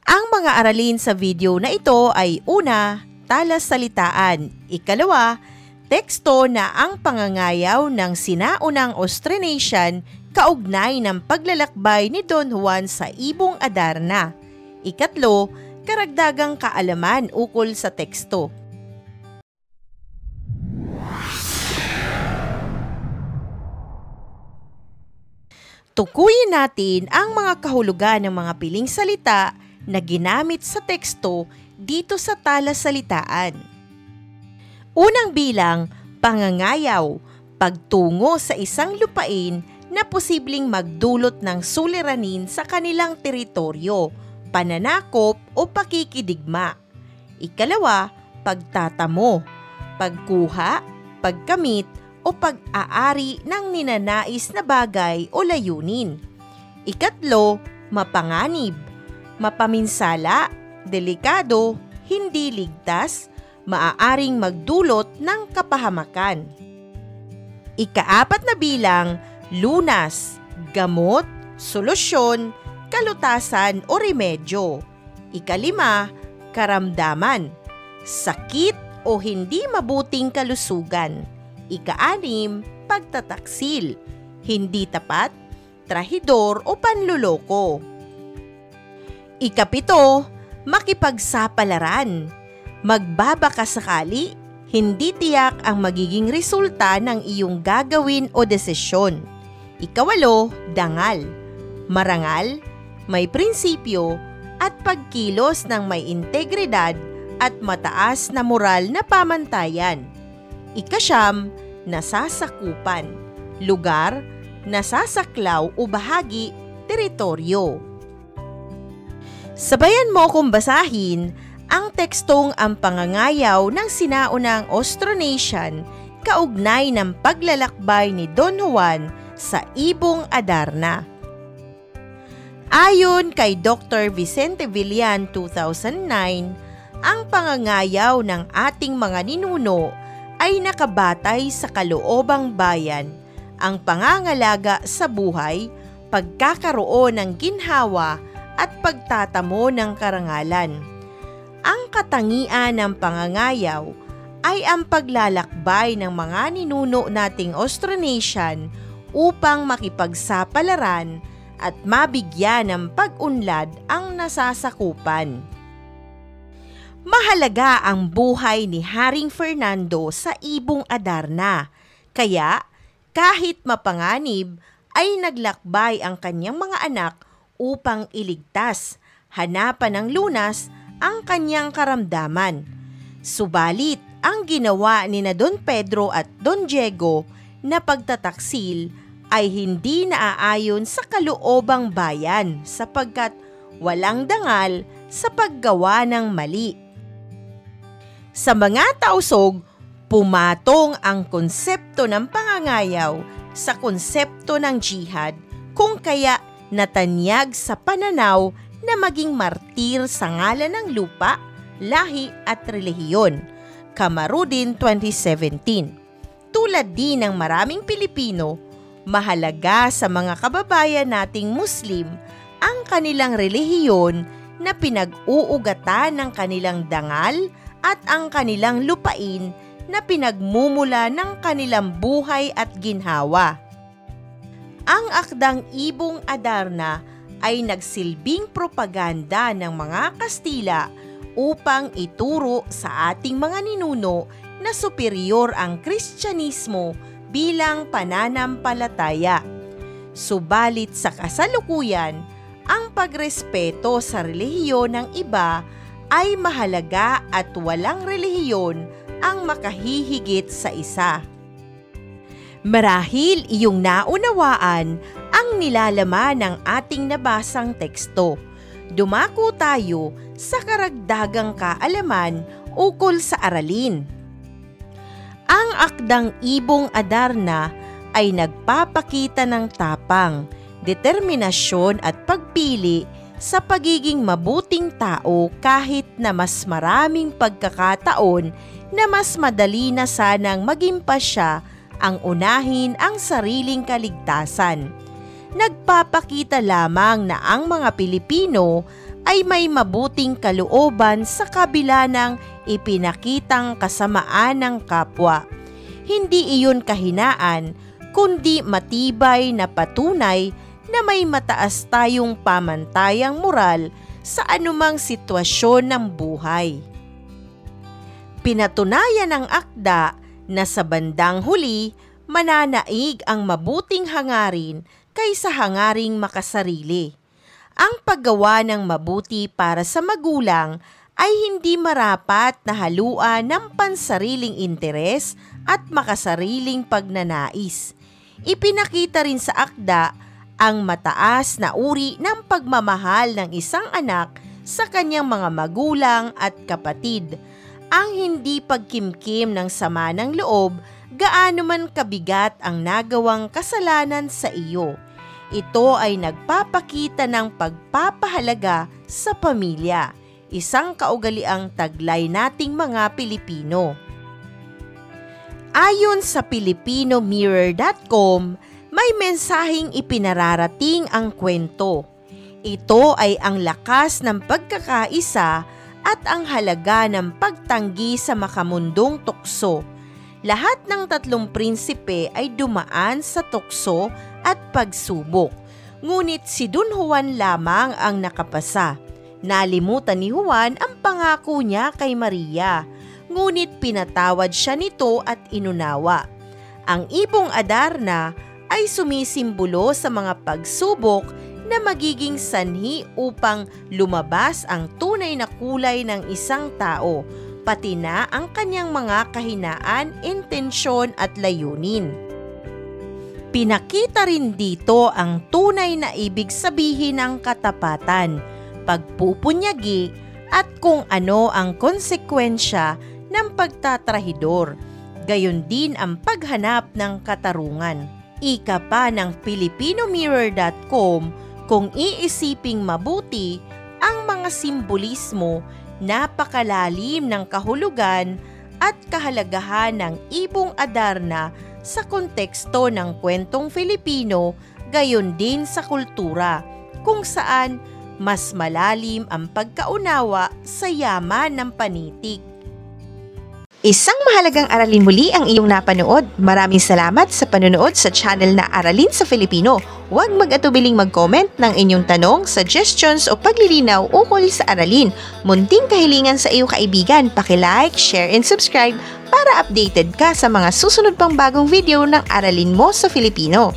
Ang mga aralin sa video na ito ay una, talasalitaan. Ikalawa, teksto na ang pangangayaw ng sinaunang Austronesian kaugnay ng paglalakbay ni Don Juan sa Ibong Adarna. Ikatlo, karagdagang kaalaman ukol sa teksto. Tukuyin natin ang mga kahulugan ng mga piling salita na ginamit sa teksto dito sa talasalitaan. Unang bilang, pangangayaw, pagtungo sa isang lupain na posibleng magdulot ng suliranin sa kanilang teritoryo, pananakop o pakikidigma. Ikalawa, pagtatamo, pagkuha, pagkamit o pag-aari ng ninanais na bagay o layunin. Ikatlo, mapanganib, mapaminsala, delikado, hindi ligtas, maaaring magdulot ng kapahamakan. Ikaapat na bilang, lunas, gamot, solusyon, kalutasan o remedyo. Ikalima, karamdaman, sakit o hindi mabuting kalusugan. Ika-anim, pagtataksil, hindi tapat, trahidor o panluloko. Ikapito, makipagsapalaran, magbabaka sakali, hindi tiyak ang magiging resulta ng iyong gagawin o desisyon. Ikawalo, dangal, marangal, may prinsipyo at pagkilos ng may integridad at mataas na moral na pamantayan. Ikasyam, nasasakupan, lugar, nasasaklaw o bahagi, teritoryo. Sabayan mo kung basahin ang tekstong ang pangangayaw ng sinaunang Austronesian kaugnay ng paglalakbay ni Don Juan sa Ibong Adarna. Ayon kay Dr. Vicente Villan 2009, ang pangangayaw ng ating mga ninuno ay nakabatay sa kaloobang bayan, ang pangangalaga sa buhay, pagkakaroon ng ginhawa at pagtatamo ng karangalan. Ang katangian ng pangangayaw ay ang paglalakbay ng mga ninuno nating Austronesian upang makipagsapalaran at mabigyan ng pag-unlad ang nasasakupan. Mahalaga ang buhay ni Haring Fernando sa Ibong Adarna, kaya kahit mapanganib ay naglakbay ang kanyang mga anak upang iligtas, hanapan ng lunas ang kanyang karamdaman. Subalit, ang ginawa ni na Don Pedro at Don Diego na pagtataksil ay hindi naaayon sa kaloobang bayan sapagkat walang dangal sa paggawa ng mali. Sa mga tausog, pumatong ang konsepto ng pangangayaw sa konsepto ng jihad kung kaya natanyag sa pananaw na maging martir sa ngalan ng lupa, lahi at relihiyon. Kamarudin 2017. Tulad din ng maraming Pilipino, mahalaga sa mga kababayan nating Muslim ang kanilang relihiyon na pinag-uugatan ng kanilang dangal at ang kanilang lupain na pinagmumula ng kanilang buhay at ginhawa. Ang akdang Ibong Adarna ay nagsilbing propaganda ng mga Kastila upang ituro sa ating mga ninuno na superior ang Kristyanismo bilang pananampalataya. Subalit sa kasalukuyan, ang pagrespeto sa relihiyon ng iba ay mahalaga at walang relihiyon ang makahihigit sa isa. Marahil iyong naunawaan ang nilalaman ng ating nabasang teksto. Dumako tayo sa karagdagang kaalaman ukol sa aralin. Ang akdang Ibong Adarna ay nagpapakita ng tapang, determinasyon at pagpili sa pagiging mabuting tao kahit na mas maraming pagkakataon na mas madali na sanang maging pa siya ang unahin ang sariling kaligtasan. Nagpapakita lamang na ang mga Pilipino ay may mabuting kalooban sa kabila ng ipinakitang kasamaan ng kapwa. Hindi iyon kahinaan, kundi matibay na patunay na may mataas tayong pamantayang moral sa anumang sitwasyon ng buhay. Pinatunayan ng akda na sa bandang huli, mananaig ang mabuting hangarin kaysa hangaring makasarili. Ang paggawa ng mabuti para sa magulang ay hindi marapat na haluan ng pansariling interes at makasariling pagnanais. Ipinakita rin sa akda ang mataas na uri ng pagmamahal ng isang anak sa kanyang mga magulang at kapatid. Ang hindi pagkimkim ng sama ng loob, gaano man kabigat ang nagawang kasalanan sa iyo. Ito ay nagpapakita ng pagpapahalaga sa pamilya, isang kaugaliang taglay nating mga Pilipino. Ayon sa filipinomirror.com, may mensaheng ipinararating ang kwento. Ito ay ang lakas ng pagkakaisa at ang halaga ng pagtanggi sa makamundong tukso. Lahat ng tatlong prinsipe ay dumaan sa tukso at pagsubok. Ngunit si Don Juan lamang ang nakapasa. Nalimutan ni Juan ang pangako niya kay Maria. Ngunit pinatawad siya nito at inunawa. Ang ibong Adarna ay sumisimbolo sa mga pagsubok na magiging sanhi upang lumabas ang tunay na kulay ng isang tao, pati na ang kanyang mga kahinaan, intensyon at layunin. Pinakita rin dito ang tunay na ibig sabihin ng katapatan, pagpupunyagi at kung ano ang konsekwensya ng pagtatrahidor, gayon din ang paghanap ng katarungan. Ika pa ng filipinomirror.com, kung iisiping mabuti ang mga simbolismo, napakalalim ng kahulugan at kahalagahan ng ibong Adarna sa konteksto ng kwentong Filipino, gayon din sa kultura, kung saan mas malalim ang pagkaunawa sa yaman ng panitik. Isang mahalagang aralin muli ang iyong napanood. Maraming salamat sa panonood sa channel na Aralin sa Filipino. Huwag mag-atubiling mag-comment ng inyong tanong, suggestions o paglilinaw ukol sa aralin. Munting kahilingan sa iyong kaibigan, paki-like, share and subscribe para updated ka sa mga susunod pang bagong video ng Aralin mo sa Filipino.